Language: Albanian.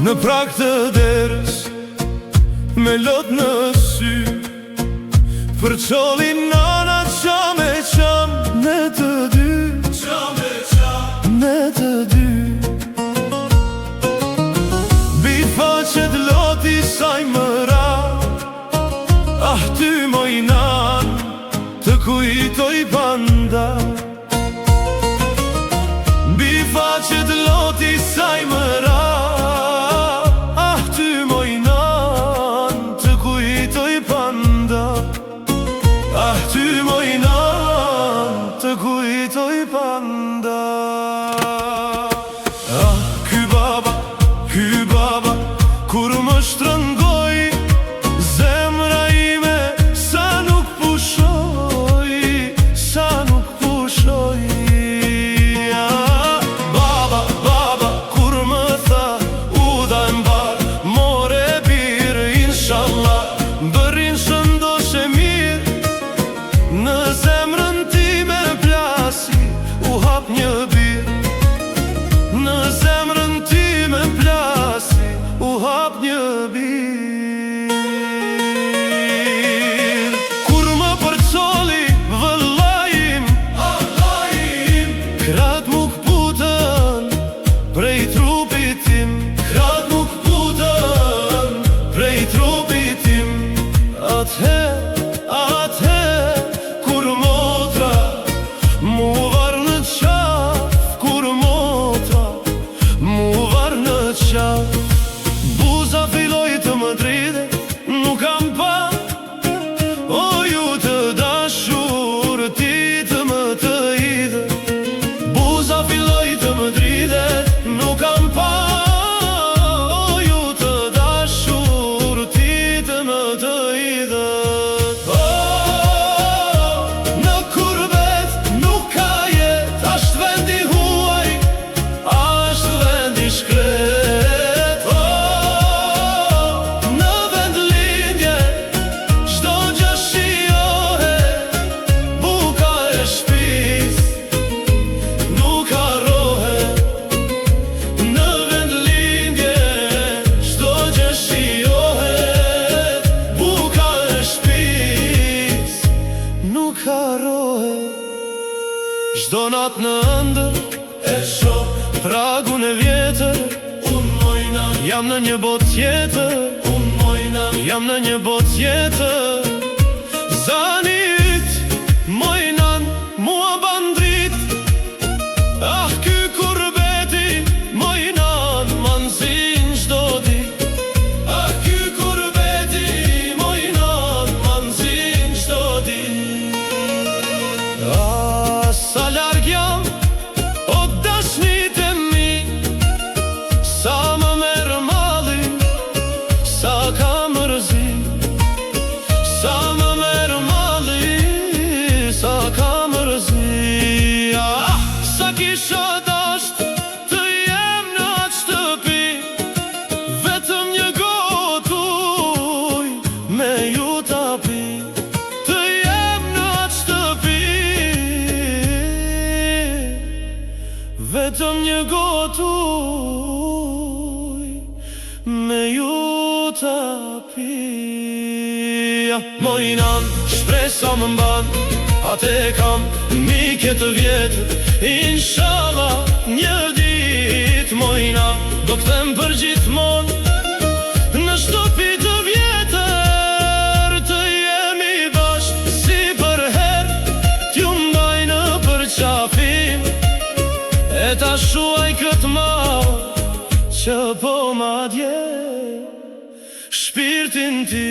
Në prag të derës, me lot në sy, për qoli nana qa me qam, ne të dy, qa me qam, ne të dy. Bifaqet loti saj mëra, ah ty moj nan, të kujtoj panda. Bifaqet loti saj mëra, të kujtoj panda. Ah, ky baba, kur më shtrëngoj, zemra ime sa nuk pushoj, sa nuk pushoj. Ah, baba, kur më tha, u da mbar, more birë, inshallah, bërin shëndoshe mirë, në zemrën time plasi, u hap një birë. Në zemrën time plasi, u hap një birë. Kur më përcoli vëllajim, krat mu këputën prej trupit tim, krat mu këputën prej trupit tim. Atëher, kur motra mu var në qaf, kur motra mu var në qaf, buza filloj të më dride, nuk kam pa, o ju të dashur, ti të më të ide. Buza filloj të më dride, nuk kam pa, o ju të dashur, ti të më të ide. Çdo natë në ëndër e shoh pragun e vjetër, unë mojna jam në një botë tjetër, unë mojna jam në një botë tjetër. Zani yt, mojnan, mua bandrit, ah ky kurbeti, mojnan, manzin çdo dit. Ah ky kurbeti, mojnan, manzin çdo dit. Sa larg jam, o dashnit e mi, sa më merë mali, sa ka mërzi. Sa më merë mali, sa ka mërzi. Ah, sa kisha dasht të jem në atë shtëpi, vetëm një gotë uj me ju tapi. Të jem në atë shtëpi, vetëm një gotë uj me ju tapi. Mojnan, shpresa më mban, atë e kam mike të vjetër, inshallah një dit. Mojna, do k'them për gjithmon në shtëpi të vjetër, të jemi bashk si për her, t'ju ndaj në përqafim, e ta shuaj këtë mal që po ma dje shpirtin ti.